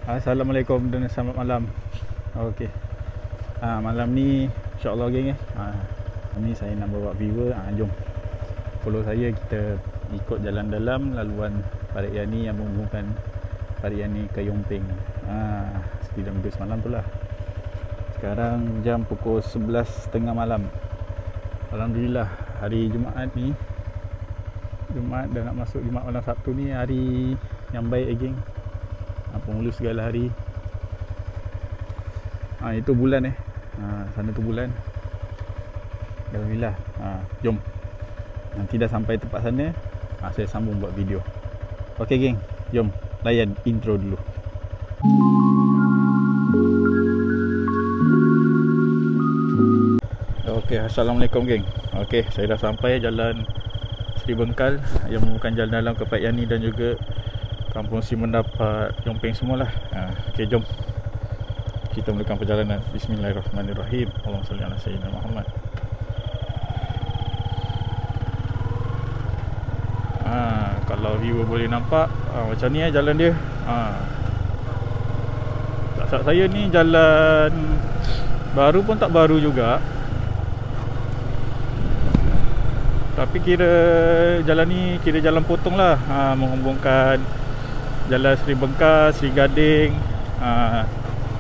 Assalamualaikum dan selamat malam. Okey. Malam ni insya-Allah geng ni saya nak bawa viewer. Jom. Follow saya, kita ikut jalan dalam laluan Parit Yani yang menghubungkan Parit Yani ke Yongping. Seperti dalam video semalam tu lah. Sekarang jam pukul 11.30 malam. Alhamdulillah, hari Jumaat ni, Jumaat dah nak masuk Jumaat malam Sabtu ni, hari yang baik geng. Penghulu segala hari. Itu bulan sana tu bulan. Alhamdulillah. Jom. Nanti dah sampai tempat sana, saya sambung buat video. Okey geng, jom layan intro dulu. Okey, assalamualaikum geng. Okey, saya dah sampai jalan Seri Bengkal yang merupakan jalan dalam ke Parit Yani dan juga Kampung Si Mendapat Yongping semualah. Okey, jom kita mulakan perjalanan. Bismillahirrahmanirrahim. Allahumma salli ala sayyidina Muhammad. Kalau viewer boleh nampak macam ni jalan dia. Tak saya ni jalan baru pun tak baru juga, tapi kira jalan ni kira jalan potong lah. Menghubungkan Jalan Seri Bengkal, Seri Gading,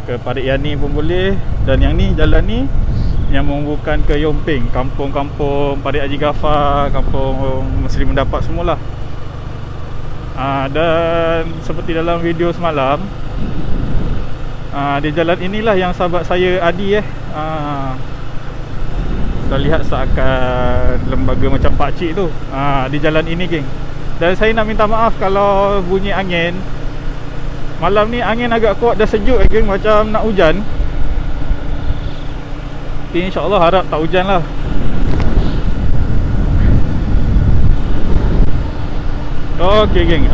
ke Parit Yani pun boleh. Dan yang ni, jalan ni yang menghubungkan ke Yongping, kampung-kampung Parit Haji Ghaffar, kampung Seri Mendapat semualah. Dan seperti dalam video semalam, di jalan inilah yang sahabat saya Adi kita lihat seakan lembaga macam pakcik tu. Di jalan ini geng. Dan saya nak minta maaf kalau bunyi angin. Malam ni angin agak kuat, dah sejuk geng, macam nak hujan. Tapi insya-Allah harap tak hujan lah. Okey geng.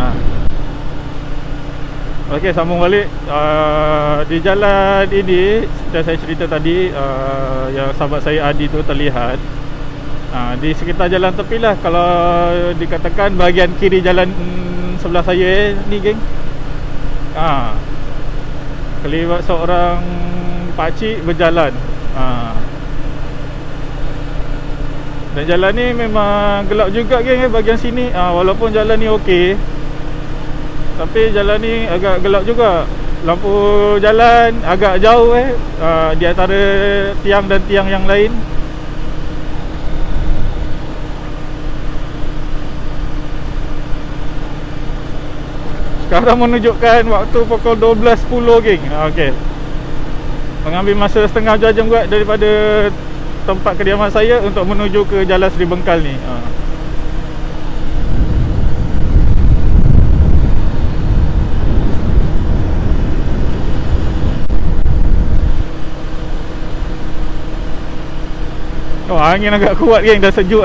Okey, sambung balik. Di jalan ini dah saya cerita tadi, yang sahabat saya Adi tu terlihat di sekitar jalan tepi lah. Kalau dikatakan bahagian kiri jalan sebelah saya ni geng, kelewat seorang pakcik berjalan. Dan jalan ni memang gelap juga geng bahagian sini. Walaupun jalan ni okey, tapi jalan ni agak gelap juga. Lampu jalan agak jauh di antara tiang dan tiang yang lain. Sekarang menunjukkan waktu pukul 12.10 geng. Okey. Mengambil masa setengah jam juga daripada tempat kediaman saya untuk menuju ke Jalan Seri Bengkal ni. Angin agak kuat geng, dah sejuk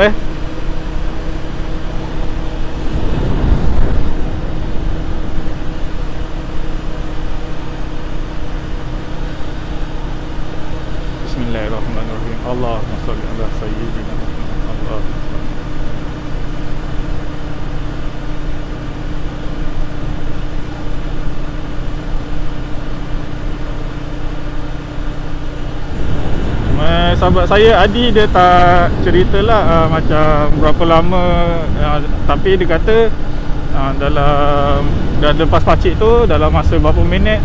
Bismillahirrahmanirrahim. Allahumma salli ala sayyidina Muhammad. Sahabat saya Adi, dia tak ceritalah macam berapa lama, tapi dia kata dalam dah lepas pakcik tu, dalam masa berapa minit,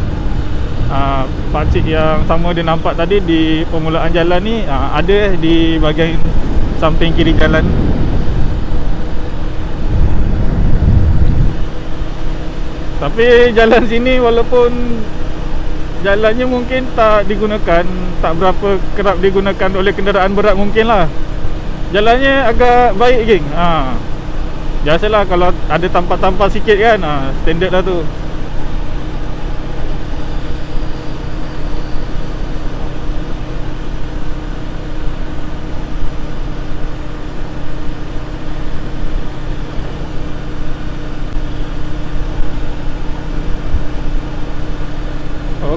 pakcik yang sama dia nampak tadi di permulaan jalan ni ada di bahagian samping kiri jalan. Tapi jalan sini walaupun jalannya mungkin tak digunakan, tak berapa kerap digunakan oleh kenderaan berat mungkin lah, jalannya agak baik geng. Biasalah kalau ada tampal-tampal sikit kan, standard lah tu.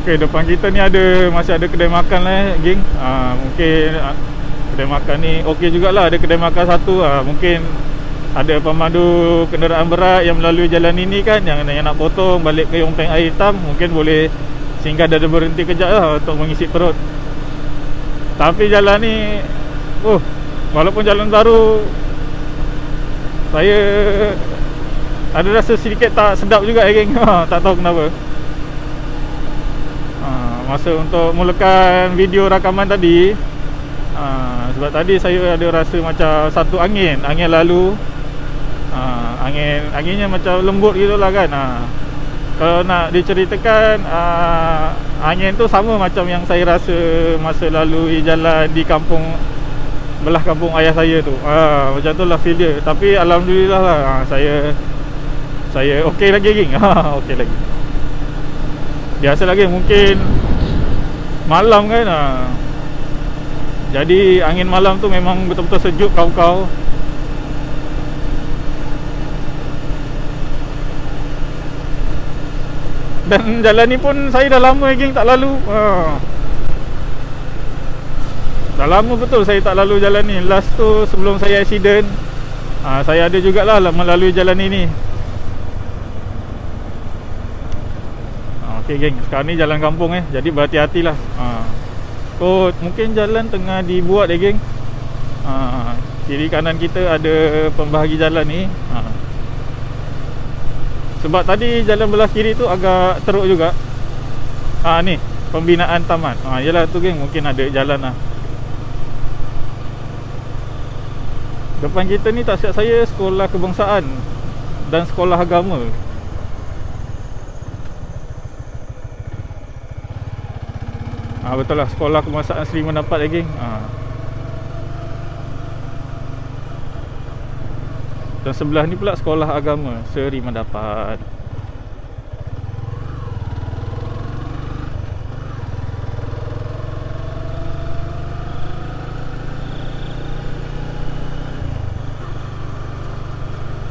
Okey, depan kita ni masih ada kedai makan lah geng. Mungkin kedai makan ni okey jugalah, ada kedai makan satu. Mungkin ada pemandu kenderaan berat yang melalui jalan ini kan, yang nak potong balik ke Yompeng Air Hitam, mungkin boleh singgah dan berhenti kejap lah untuk mengisi perut. Tapi jalan ni, walaupun jalan baru, saya ada rasa sedikit tak sedap juga geng. Tak tahu kenapa. Masa untuk mulakan video rakaman tadi, sebab tadi saya ada rasa macam satu angin lalu, anginnya macam lembut gitulah kan. Kalau nak diceritakan, angin tu sama macam yang saya rasa masa lalui jalan di kampung belah kampung ayah saya tu. Macam tu lah feel dia. Tapi alhamdulillah lah, saya okey lagi geng. Okey lagi. Biasa lagi mungkin malam kan. Jadi angin malam tu memang betul-betul sejuk kau-kau. Dan jalan ni pun saya dah lama geng tak lalu. Dah lama betul saya tak lalu jalan ni. Last tu sebelum saya accident, saya ada jugalah melalui jalan ini. Okey geng, sekarang ni jalan kampung jadi berhati-hatilah. Mungkin jalan tengah dibuat geng. Kiri kanan kita ada pembahagi jalan ni. Sebab tadi jalan belah kiri tu agak teruk juga. Ni pembinaan taman. Yalah tu geng, mungkin ada jalan lah. Depan kita ni tak silap saya sekolah kebangsaan dan sekolah agama. Betul lah, sekolah kebangsaan Seri Mendapat geng. Dan sebelah ni pula sekolah agama Seri Mendapat.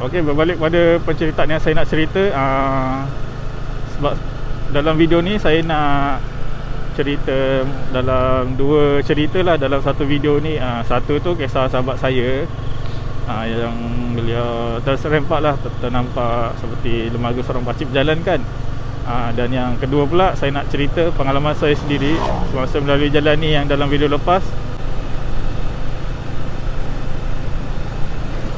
Okey, berbalik pada penceritaan yang saya nak cerita. Sebab dalam video ni saya nak cerita dalam dua cerita lah dalam satu video ni. Satu tu kisah sahabat saya, yang beliau terserempak lah, ternampak seperti lembaga seorang pakcik berjalan kan. Dan yang kedua pula saya nak cerita pengalaman saya sendiri semasa melalui jalan ni yang dalam video lepas.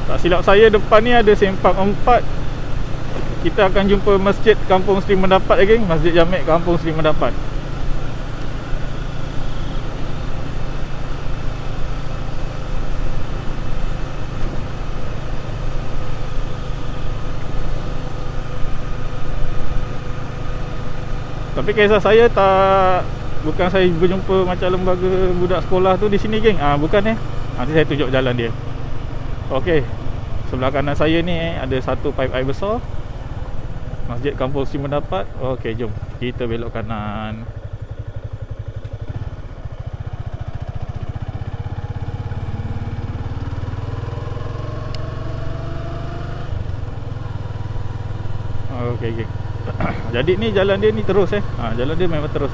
Tak silap saya depan ni ada simpang 4. Kita akan jumpa masjid Kampung Seri Mendapat geng, Masjid Jamek Kampung Seri Mendapat. Tapi kisah saya bukan saya berjumpa macam lembaga budak sekolah tu di sini geng. Bukan nanti saya tunjuk jalan dia. Okey, sebelah kanan saya ni ada satu pipe air besar, Masjid Kampung Seri Mendapat. Okey, jom kita belok kanan. Okey geng. Jadi ni jalan dia ni terus jalan dia memang terus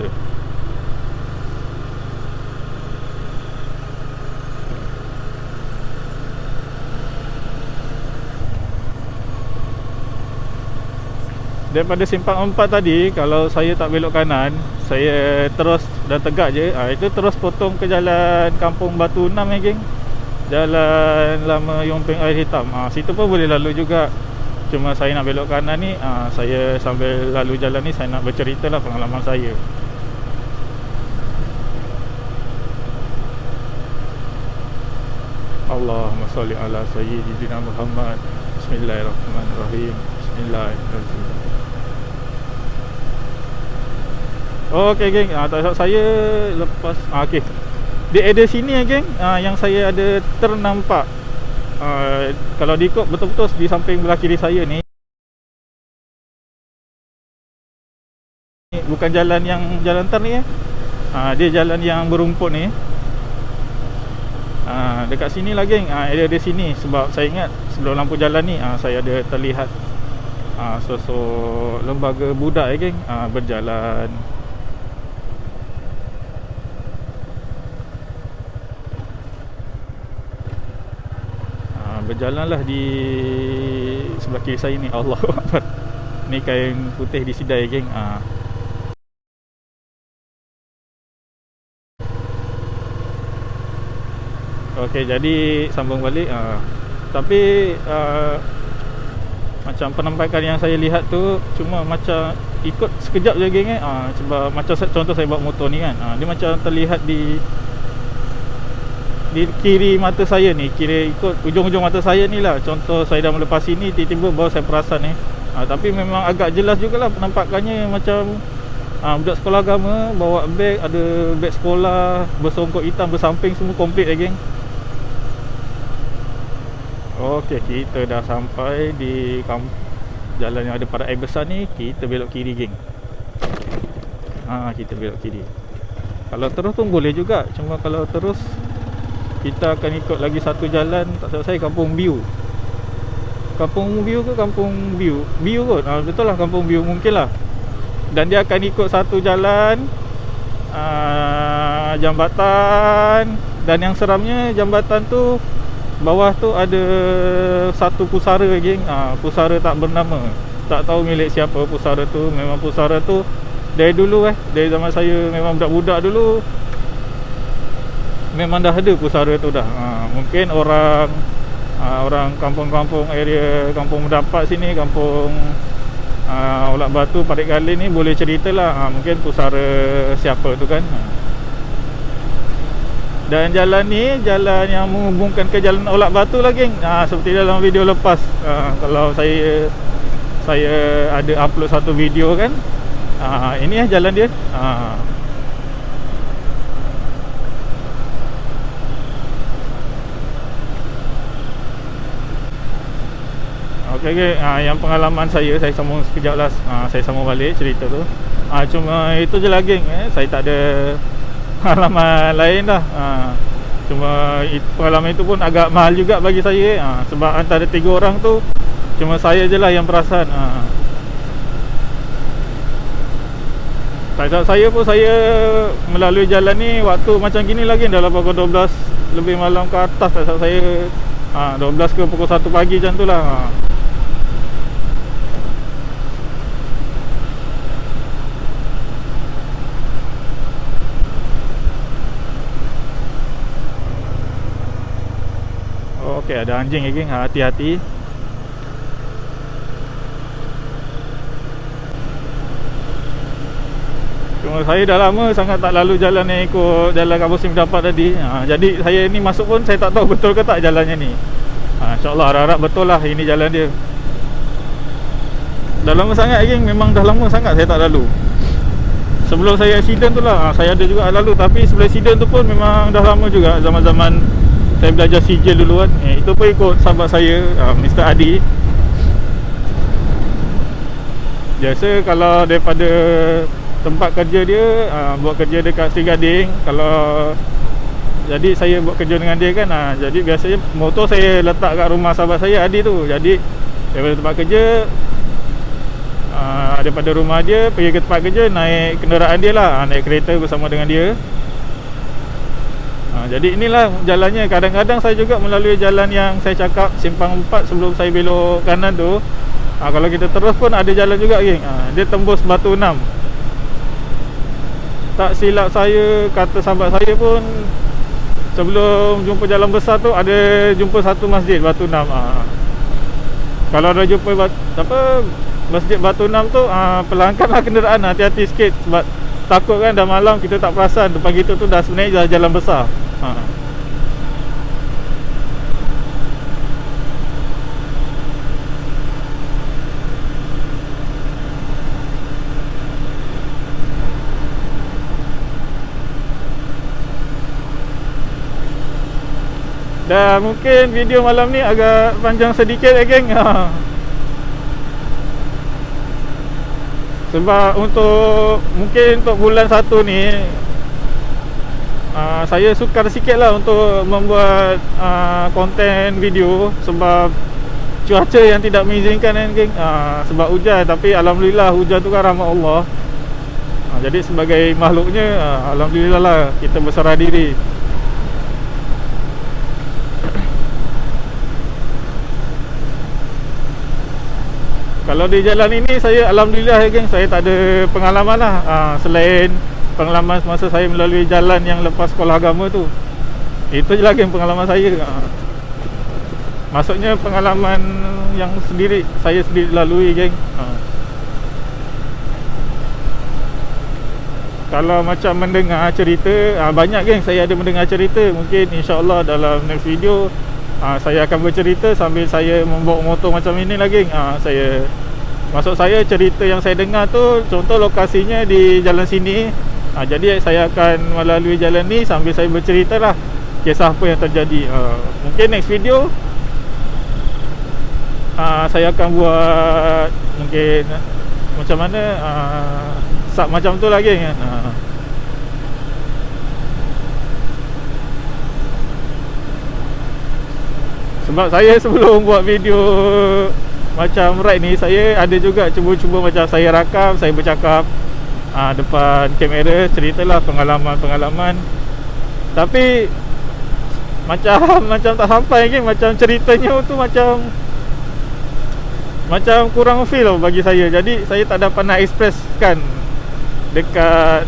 Daripada simpang 4 tadi, kalau saya tak belok kanan, saya terus dan tegak je, itu terus potong ke jalan Kampung Batu 6 geng. Jalan lama Yompeng Air Hitam. Situ pun boleh lalu juga. Cuma saya nak belok kanan ni, saya sambil lalu jalan ni saya nak bercerita lah pengalaman saya. Allahumma salli ala sayyidina Muhammad. Bismillahirrahmanirrahim. Bismillahirrahmanirrahim. Okey geng, tak silap saya lepas okey. Di area sini geng, yang saya ada ternampak, kalau diikut betul-betul di samping belah kiri saya ni, bukan jalan yang jalan tar ni dia jalan yang berumput ni. Dekat sini lah geng, area di sini. Sebab saya ingat sebelum lampu jalan ni, saya ada terlihat sosok lembaga budak geng, berjalan. berjalanlah di sebelah kiri saya ni. Allahu Akbar. Ni kain putih di sidai geng. Okey, jadi sambung balik. Tapi macam penampakan yang saya lihat tu cuma macam ikut sekejap je geng sebab macam contoh saya bawa motor ni kan, dia macam terlihat di kiri mata saya ni, kiri ikut ujung-ujung mata saya ni lah. Contoh saya dah melepas sini, tiba-tiba baru saya perasan ni. Tapi memang agak jelas jugalah penampakannya macam budak sekolah agama, bawa beg, ada beg sekolah, bersongkok hitam, bersamping, semua komplit geng. Okey, kita dah sampai di jalan yang ada pada air besar ni. Kita belok kiri geng. Kita belok kiri. Kalau terus pun boleh juga, cuma kalau terus kita akan ikut lagi satu jalan, tak tahu saya, Kampung Biu. Kampung Biu ke Kampung Biu? Biu kot. Betul lah, Kampung Biu mungkin lah. Dan dia akan ikut satu jalan, jambatan. Dan yang seramnya, jambatan tu bawah tu ada satu pusara geng. Pusara tak bernama. Tak tahu milik siapa pusara tu. Memang pusara tu dari dulu dari zaman saya memang budak-budak dulu, memang dah ada pusara tu dah. Mungkin orang kampung-kampung area Kampung Mendapat sini, Kampung Olak Batu, Parit Galin ni boleh ceritalah mungkin pusara siapa tu kan. Dan jalan ni, jalan yang menghubungkan ke Jalan Olak Batu lah geng. Seperti dalam video lepas, kalau saya ada upload satu video kan. Ini jalan dia. Okay, yang pengalaman saya sambung sekejap lah. Saya sambung balik cerita tu. Cuma itu je lah geng. Saya tak ada pengalaman lain dah. Cuma pengalaman itu pun agak mahal juga bagi saya. Sebab antara 3 orang tu cuma saya je lah yang perasan. Tak salah saya pun, saya melalui jalan ni waktu macam gini lagi, dalam pukul 12 lebih malam ke atas. Tak salah saya 12 ke pukul 1 pagi macam tu lah. Okey, ada anjing lagi, hati-hati. Cuma saya dah lama sangat tak lalu jalan yang ikut jalan Kampung Mendapat tadi. Jadi saya ni masuk pun saya tak tahu betul ke tak jalannya ni. InsyaAllah harap-harap betul lah ini jalan dia. Dah lama sangat geng, memang dah lama sangat saya tak lalu. Sebelum saya accident tu lah, saya ada juga lalu. Tapi sebelum accident tu pun memang dah lama juga. Zaman-zaman saya belajar sijil dulu kan. Itu pun ikut sahabat saya, Mr. Adi. Biasa kalau daripada tempat kerja dia, buat kerja dekat Seri Gading. Jadi saya buat kerja dengan dia kan. Jadi biasanya motor saya letak kat rumah sahabat saya, Adi tu. Jadi daripada tempat kerja, daripada rumah dia pergi ke tempat kerja, naik kenderaan dia lah, naik kereta bersama dengan dia. Jadi inilah jalannya. Kadang-kadang saya juga melalui jalan yang saya cakap, Simpang 4 sebelum saya belok kanan tu. Kalau kita terus pun ada jalan juga geng. Dia tembus Batu 6. Tak silap saya, kata sahabat saya pun, sebelum jumpa jalan besar tu ada jumpa satu masjid Batu 6. Kalau ada jumpa masjid Batu 6 tu, perlahankanlah kenderaan, hati-hati sikit. Sebab takut kan dah malam kita tak perasan depan kita tu dah sebenarnya dah jalan besar. Dan mungkin video malam ni agak panjang sedikit geng. Sebab mungkin untuk bulan 1 ni, saya sukar sikit lah untuk membuat konten video. Sebab cuaca yang tidak mengizinkan kan geng. Sebab hujan, tapi Alhamdulillah hujan tu kan rahmat Allah. Jadi sebagai makhluknya, Alhamdulillah lah, kita berserah diri. Kalau di jalan ini saya alhamdulillah ya geng, saya tak ada pengalaman lah. Selain pengalaman semasa saya melalui jalan yang lepas sekolah agama tu. Itu je lah geng pengalaman saya. Maksudnya pengalaman yang saya sendiri lalui geng. Kalau macam mendengar cerita, banyak geng saya ada mendengar cerita. Mungkin insya-Allah dalam next video saya akan bercerita sambil saya membawa motor macam ini lah geng. Maksud saya cerita yang saya dengar tu, contoh lokasinya di jalan sini. Jadi saya akan melalui jalan ni sambil saya bercerita lah kisah apa yang terjadi. Mungkin next video saya akan buat mungkin macam mana macam tu lah geng kan. Sebab saya sebelum buat video macam ride ni, saya ada juga cuba-cuba macam saya rakam, saya bercakap depan kamera, ceritalah pengalaman-pengalaman. Tapi macam tak sampai lagi. Macam ceritanya tu macam kurang feel bagi saya. Jadi saya tak dapat nak expresskan dekat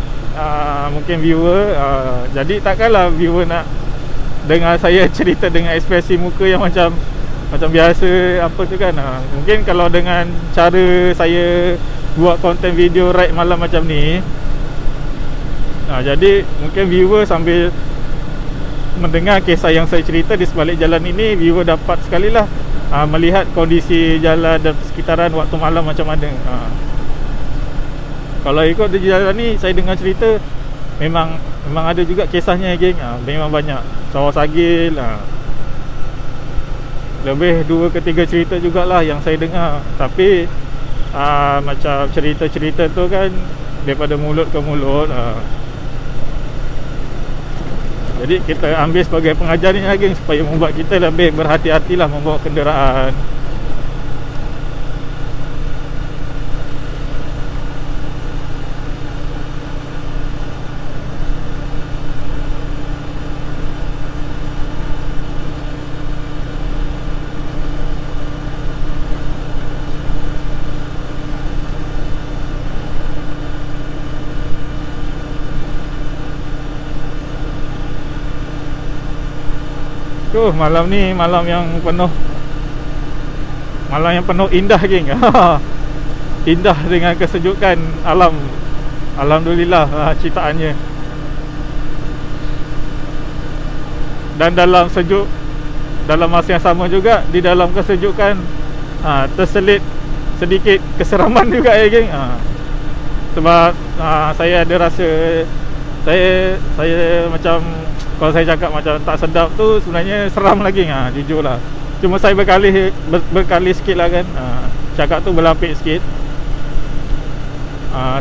mungkin viewer. Jadi takkanlah viewer nak dengar saya cerita dengan ekspresi muka yang macam biasa apa tu kan. Mungkin kalau dengan cara saya buat konten video ride malam macam ni, jadi mungkin viewer sambil mendengar kisah yang saya cerita di sebalik jalan ini, viewer dapat sekali lah melihat kondisi jalan dan sekitaran waktu malam macam mana. Kalau ikut di jalan ni, saya dengar cerita memang ada juga kisahnya geng. Memang banyak sawah sagil, lebih 2 ke 3 cerita jugalah yang saya dengar. Tapi macam cerita-cerita tu kan daripada mulut ke mulut. Jadi kita ambil sebagai pengajaran geng, supaya membuat kita lebih berhati-hatilah membawa kenderaan. Malam ni malam yang penuh indah geng. Indah dengan kesejukan alam. Alhamdulillah ciptaannya. Dan dalam masa yang sama juga, di dalam kesejukan terselit sedikit keseraman juga ya geng. Sebab saya ada rasa saya macam, kalau saya cakap macam tak sedap tu, sebenarnya seram lagi jujur lah. Cuma saya berkali sikit lah kan. Cakap tu berlapik sikit.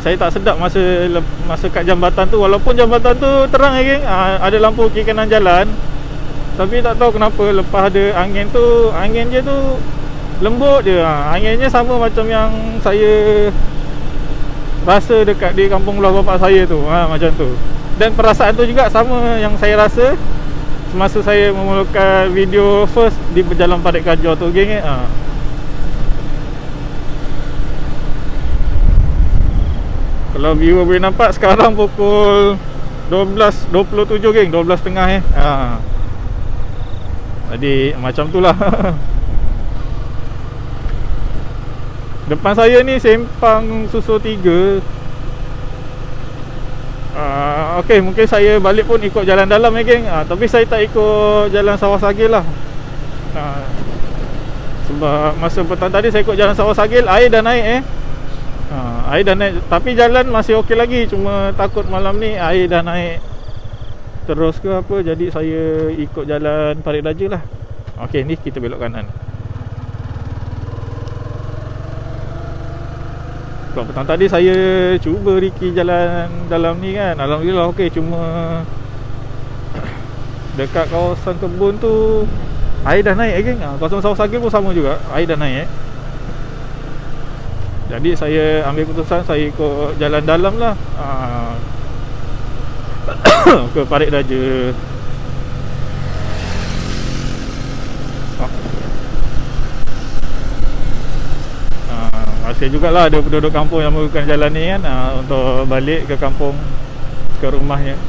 Saya tak sedap masa kat jambatan tu. Walaupun jambatan tu terang geng, ada lampu kiri kanan jalan. Tapi tak tahu kenapa lepas ada angin tu, angin je tu lembut je. Anginnya sama macam yang saya rasa dekat di kampung belah bapak saya tu. Macam tu. Dan perasaan tu juga sama yang saya rasa semasa saya memulakan video first di Jalan Parit Kajor tu geng. Kalau viewer boleh nampak, sekarang pukul 12.27 geng, 12.30 Jadi macam tu lah. Depan saya ni sempang Susu 3. Okey, mungkin saya balik pun ikut jalan dalam geng. Tapi saya tak ikut jalan Sawah Sagil lah. Sebab masa petang tadi saya ikut jalan Sawah Sagil, air dah naik air dah naik. Tapi jalan masih okey lagi. Cuma takut malam ni air dah naik terus ke apa. Jadi saya ikut jalan Parit Raja lah. Okey, ni kita belok kanan. Sebab petang tadi saya cuba Riki jalan dalam ni kan, alhamdulillah okey. Cuma dekat kawasan kebun tu air dah naik geng. Kawasan Sawah Sagil pun sama juga, air dah naik. Jadi saya ambil keputusan saya ikut jalan dalam lah ke Parit Raja. Masih jugalah ada penduduk kampung yang menggunakan jalan ni kan, untuk balik ke kampung, ke rumahnya.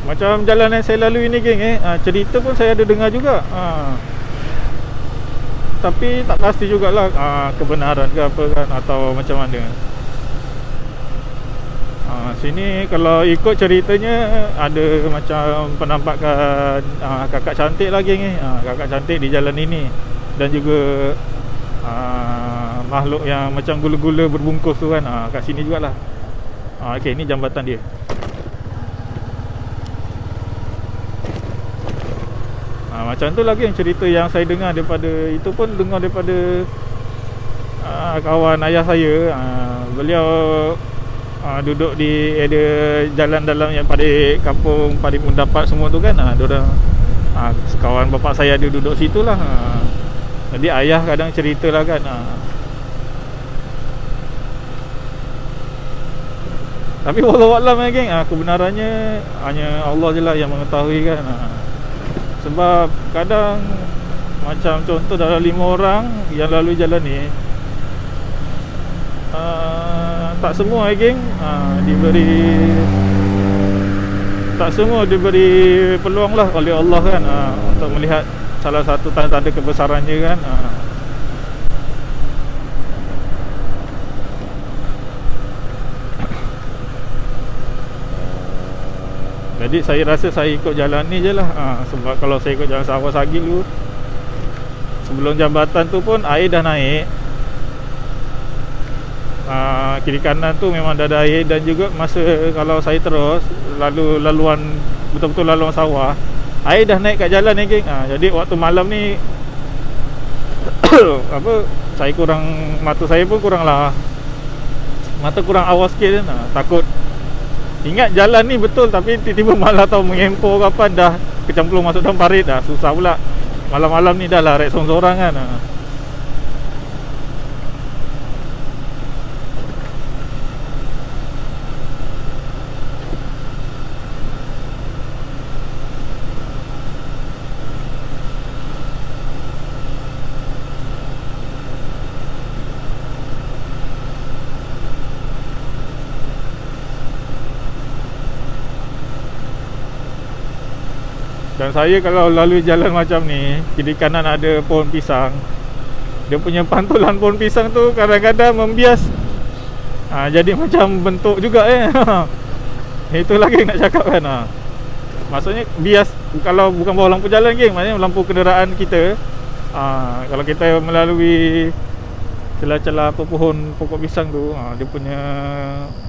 Macam jalan yang saya lalui ni geng, cerita pun saya ada dengar juga, tapi tak pasti jugalah kebenaran ke apa kan, atau macam mana. Sini kalau ikut ceritanya ada macam penampakan kakak cantik lagi ni, kakak cantik di jalan ini. Dan juga makhluk yang macam gula-gula berbungkus tu kan, kat sini jugalah. Okey, ni jambatan dia. Macam tu lagi yang cerita yang saya dengar daripada, itu pun dengar daripada kawan ayah saya. Beliau duduk di area jalan dalam yang pada kampung Padi Mundapat semua tu kan. Diorang, kawan bapak saya ada duduk situ lah. Jadi ayah kadang cerita lah kan. Tapi wallahualam geng, kebenarannya hanya Allah je lah yang mengetahui kan. Sebab kadang macam contoh dalam 5 orang yang lalu jalan ni, tak semua geng tak semua diberi peluang lah oleh Allah kan, untuk melihat salah satu tanda-tanda kebesarannya kan. Jadi saya rasa saya ikut jalan ni je lah. Sebab kalau saya ikut jalan Sawah Sagil dulu, sebelum jambatan tu pun air dah naik. Kiri kanan tu memang dah ada air. Dan juga masa kalau saya terus laluan betul-betul laluan sawah, air dah naik kat jalan ni geng. Jadi waktu malam ni saya kurang, mata saya pun kurang lah, mata kurang awas sikit kan. Takut, ingat jalan ni betul, tapi tiba-tiba malah tahu mengempor kapan dah kecemplung masuk dalam parit dah. Susah pula. Malam-malam ni dah lah rek sorang-sorang kan. Dan saya kalau lalui jalan macam ni, kiri kanan ada pohon pisang, dia punya pantulan pohon pisang tu kadang-kadang membias, jadi macam bentuk juga Itu lagi nak cakap kan. Maksudnya bias, kalau bukan bawah lampu jalan geng, maksudnya lampu kenderaan kita. Kalau kita melalui celah-celah pohon pokok pisang tu, dia punya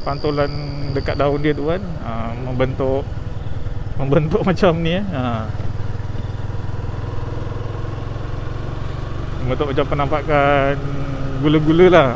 pantulan dekat daun dia tu kan, membentuk macam ni membentuk macam penampakan gula-gula lah.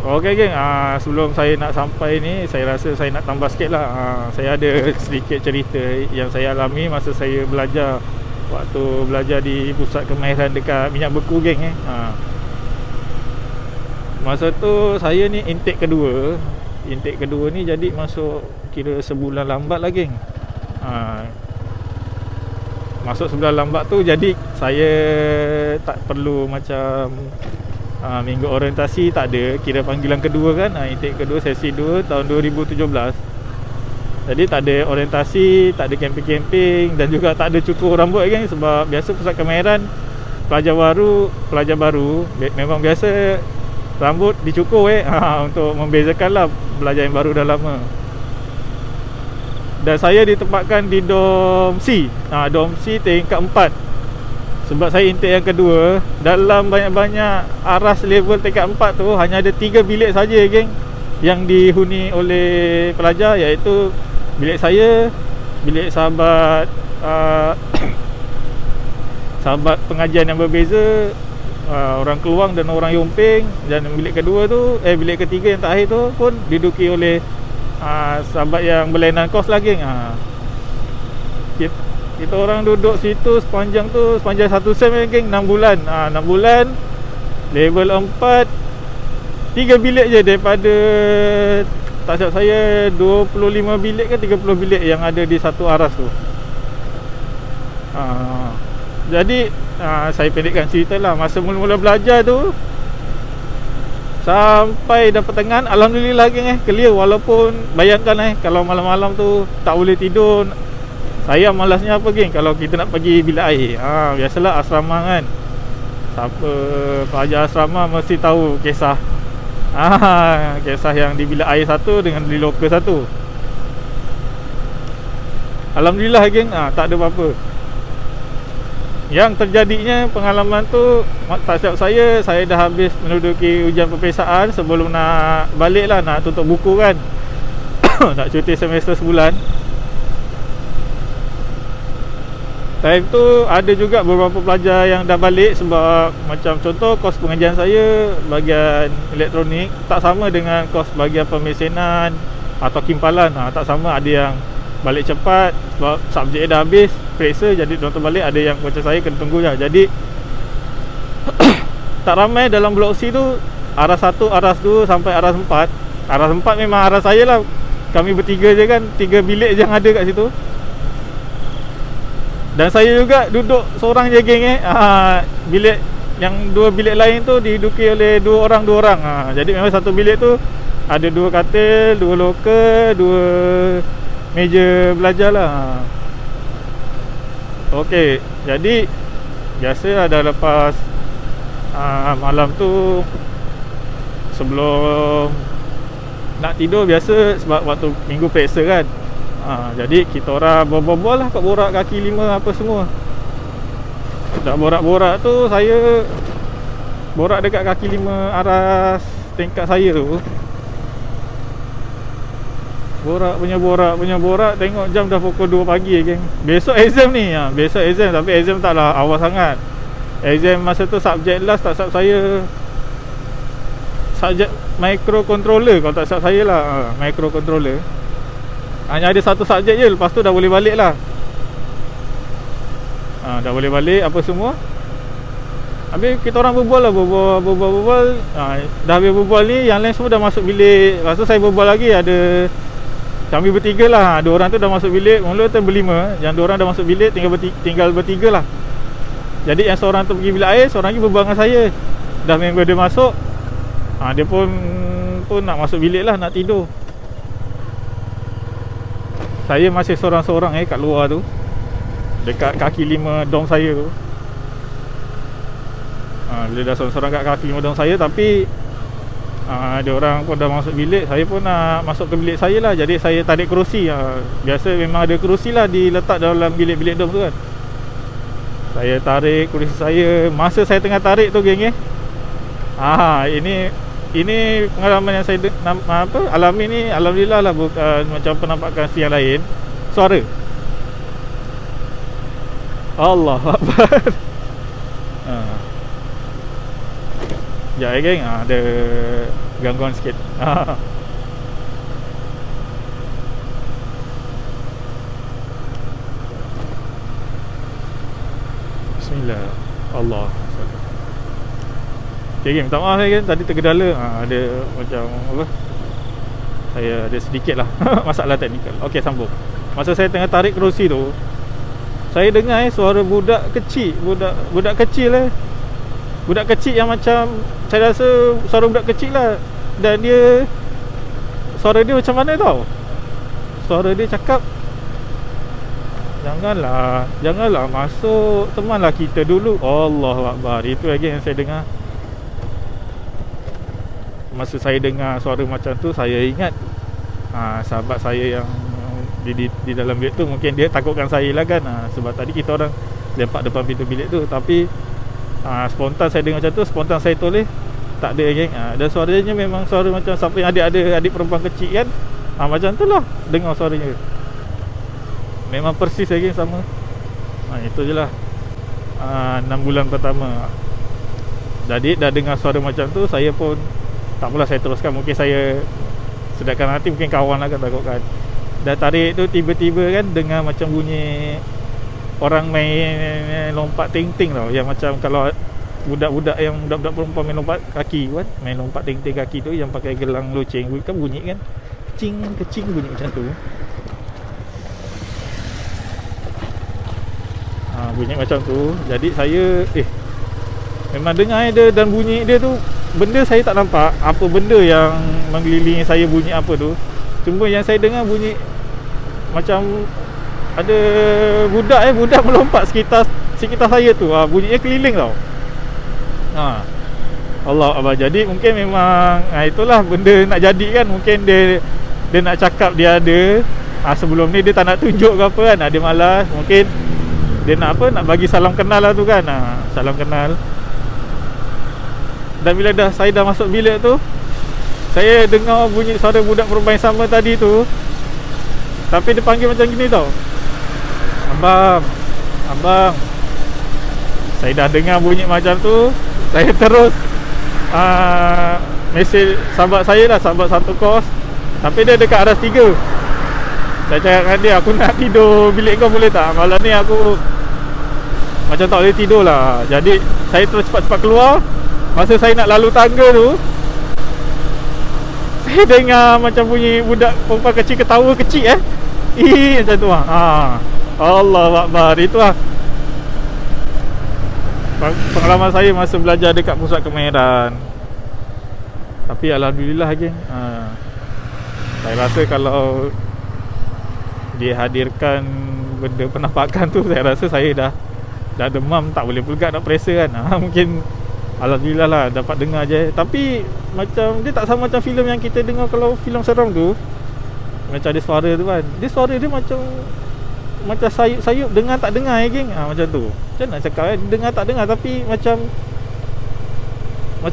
Okey geng, sebelum saya nak sampai ni, saya rasa saya nak tambah sikit lah. Saya ada sedikit cerita yang saya alami masa saya belajar, waktu belajar di pusat kemahiran dekat minyak beku geng. Masa tu saya ni intake kedua ni, jadi masuk kira sebulan lambat lah geng. Masuk sebulan lambat tu, jadi saya tak perlu macam minggu orientasi tak ada, kira panggilan kedua kan, intake kedua sesi 2 tahun 2017. Jadi tak ada orientasi, tak ada camping-camping, dan juga tak ada cukur rambut kan. Sebab biasa pusat kemahiran pelajar baru memang biasa rambut dicukur untuk membezakan lah pelajar yang baru dan lama. Dan saya ditempatkan di Dom C, Dom C tingkat 4. Sebab saya intake yang kedua, dalam banyak-banyak aras level tingkat 4 tu, hanya ada 3 bilik saja geng yang dihuni oleh pelajar, iaitu bilik saya, bilik sahabat sahabat pengajian yang berbeza, orang Keluang dan orang Yomping. Dan bilik kedua tu, bilik ketiga yang terakhir tu pun diduduki oleh sahabat yang berlainan kos lah geng. Kita orang duduk situ sepanjang 1 sem geng, 6 bulan. 6 bulan level 4, 3 bilik je daripada, tak silap saya 25 bilik ke 30 bilik yang ada di satu aras tu. Jadi saya pendekkan cerita lah. Masa mula-mula belajar tu sampai dah pertengahan, alhamdulillah geng clear. Walaupun bayangkan kalau malam-malam tu tak boleh tidur. Saya malasnya apa geng, kalau kita nak pergi bilik air. Biasalah asrama kan, siapa pelajar asrama mesti tahu kisah. Kisah yang di bilik air satu dengan di loker satu. Alhamdulillah geng, tak ada apa-apa. Yang terjadinya pengalaman tu, tak silap saya dah habis menduduki ujian peperiksaan sebelum nak balik lah, nak tutup buku kan. Nak cuti semester sebulan. Time tu ada juga beberapa pelajar yang dah balik, sebab macam contoh kos pengajian saya bahagian elektronik tak sama dengan kos bahagian pemesenan atau kimpalan. Tak sama, ada yang balik cepat sebab subjek dah habis periksa, jadi diorang balik. Ada yang macam saya kena tunggu je. Jadi tak ramai dalam blok C tu. Aras 1, aras 2 sampai aras 4. Aras 4 memang aras saya lah. Kami bertiga je kan, 3 bilik je yang ada kat situ. Dan saya juga duduk seorang je geng bilik yang 2 bilik lain tu diduduki oleh 2 orang. Jadi memang satu bilik tu ada 2 katil, 2 loker, 2 meja belajar lah. Okey, jadi biasalah dah lepas malam tu, sebelum nak tidur biasa, sebab waktu minggu periksa kan. Jadi kita orang berbual lah, kat borak kaki 5 apa semua. Dah borak-borak tu, saya borak dekat kaki 5 aras tingkat saya tu. Borak punya borak, tengok jam dah pukul 2 pagi geng. Besok exam ni. Besok exam, tapi exam taklah awal sangat. Exam masa tu subjek last tak silap saya, subjek microcontroller kalau tak silap saya lah. Microcontroller hanya ada satu subjek je, lepas tu dah boleh balik lah. Dah boleh balik apa semua. Habis kita orang berbual lah, berbual. Dah habis berbual ni, yang lain semua dah masuk bilik. Lepas tu saya berbual lagi, ada kami bertiga lah. 2 orang tu dah masuk bilik. Mula tu berlima, yang 2 orang dah masuk bilik, tinggal bertiga lah. Jadi yang seorang tu pergi bilik air, seorang lagi berbual dengan saya. Dah member dia masuk, dia pun nak masuk bilik lah, nak tidur. Saya masih seorang-seorang kat luar tu, dekat kaki 5 dom saya tu. Bila dah seorang-seorang kat kaki 5 dom saya, tapi ada orang pun dah masuk bilik. Saya pun nak masuk ke bilik saya lah. Jadi saya tarik kerusi. Biasa memang ada kerusi lah diletak dalam bilik-bilik dom tu kan. Saya tarik kerusi saya. Masa saya tengah tarik tu geng ini pengalaman yang saya alami ni. Alhamdulillah lah, bukan macam penampakan yang lain. Suara Allah Akbar. Sekejap geng, ada gangguan sikit. Bismillah. Allah. Okay geng, minta maaf geng, tadi tergedala. Ada macam apa, saya ada sedikit lah masalah teknikal. Okay, sambung. Masa saya tengah tarik kerusi tu, saya dengar suara budak kecil. Budak kecil budak kecil yang macam, saya rasa suara budak kecil lah. Dan suara dia macam mana tau? Suara dia cakap, Janganlah masuk, temanlah kita dulu. Allahu Akbar. Itu lagi yang saya dengar. Masa saya dengar suara macam tu, saya ingat sahabat saya yang di dalam bilik tu, mungkin dia takutkan saya lah kan. Sebab tadi kita orang lempak depan pintu bilik tu. Tapi spontan saya dengar macam tu, spontan saya toleh, tak ada geng. Dan suaranya memang suara macam siapa yang ada adik perempuan kecil kan. Macam tu lah dengar suaranya. Memang persis lagi sama. Itu je lah 6 bulan pertama. Jadi dah dengar suara macam tu, saya pun tak apalah, saya teruskan. Mungkin saya sedangkan nanti mungkin kawan lah kan, takutkan. Dah tarik tu tiba-tiba kan dengar macam bunyi orang main lompat ting-ting tau. Yang macam kalau budak-budak perempuan main lompat kaki kan, main lompat ting-ting kaki tu yang pakai gelang loceng kan, bunyi kan kecing bunyi macam tu. Bunyi macam tu. Jadi saya memang dengar dia, dan bunyi dia tu benda saya tak nampak apa benda yang mengelilingi saya bunyi apa tu. Cuma yang saya dengar bunyi macam ada budak melompat sekitar saya tu. Bunyinya keliling tau. Allah Akbar. Jadi mungkin memang itulah benda nak jadi kan. Mungkin dia nak cakap dia ada. Sebelum ni dia tak nak tunjuk ke apa kan. Dia malas. Mungkin dia nak apa, nak bagi salam kenal lah tu kan. Salam kenal. Dan bila saya dah masuk bilik tu, saya dengar bunyi suara budak perempuan yang sama tadi tu. Tapi dia panggil macam gini tau, Abang. Saya dah dengar bunyi macam tu. Saya terus mesej sahabat saya lah, sahabat satu kos. Tapi dia dekat aras 3. Saya cakap dengan dia, aku nak tidur bilik kau boleh tak? Malam ni aku macam tak boleh tidur lah. Jadi saya terus cepat-cepat keluar. Masa saya nak lalu tangga tu, saya dengar macam bunyi budak perempuan kecil ketawa kecil macam tu Allah Akbar. Itu lah pengalaman saya masa belajar dekat pusat kemahiran. Tapi alhamdulillah geng, saya rasa kalau dihadirkan benda penampakan tu, saya rasa saya dah demam, tak boleh pegang nak periksa kan. Mungkin alhamdulillah lah dapat dengar je. Tapi macam dia tak sama macam filem yang kita dengar. Kalau filem seram tu macam ada suara tu kan, suara dia macam sayup-sayup, dengar tak dengar geng. Macam tu. Macam nak cakap dengar tak dengar, tapi macam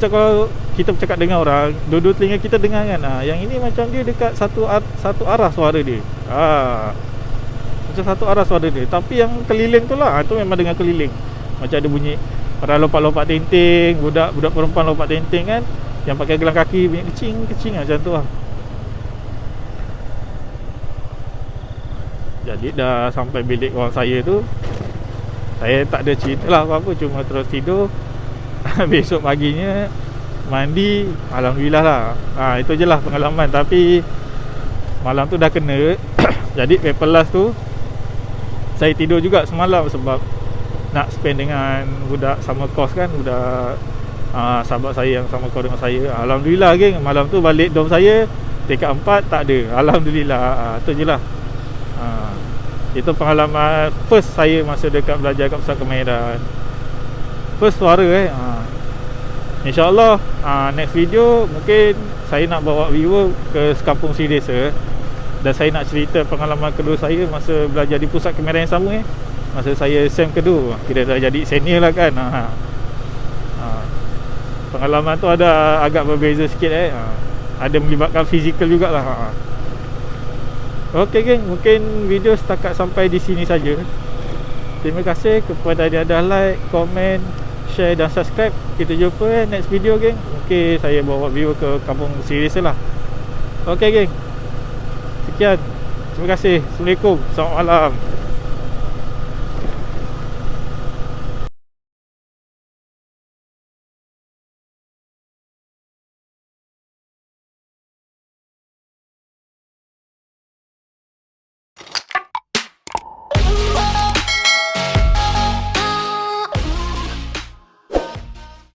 kalau kita bercakap dengan orang, dua-dua telinga kita dengar kan. Yang ini macam dia dekat satu arah suara dia. Macam satu arah suara dia. Tapi yang keliling tu lah, tu memang dengar keliling. Macam ada bunyi orang lompat-lompat tenting, budak perempuan lompat tenting kan, yang pakai gelang kaki, bunyi kecing macam tu lah. Jadi dah sampai bilik kawan saya tu, saya tak ada cerita lah apa-apa, cuma terus tidur. Besok paginya mandi, alhamdulillah lah. Itu je lah pengalaman. Tapi malam tu dah kena. Jadi paperless tu saya tidur juga semalam, sebab nak spend dengan budak sama kos kan, budak sahabat saya yang sama kos dengan saya. Alhamdulillah geng, malam tu balik dom saya tingkat 4 tak ada. Alhamdulillah. Itu je lah. Itu pengalaman first saya masa dekat belajar kat pusat kemahiran. First suara InsyaAllah next video mungkin saya nak bawa viewer ke Sekampung Sri Desa. Dan saya nak cerita pengalaman kedua saya masa belajar di pusat kemahiran yang sama masa saya SEM kedua. Kira dah jadi senior lah kan. Pengalaman tu ada agak berbeza sikit ada melibatkan fizikal jugalah. Okey geng, mungkin video setakat sampai di sini saja. Terima kasih kepada yang dah like, komen, share dan subscribe. Kita jumpa next video geng. Mungkin saya bawa viewer ke Kampung Sri Desa lah. Okey geng, sekian. Terima kasih. Assalamualaikum. Selamat malam.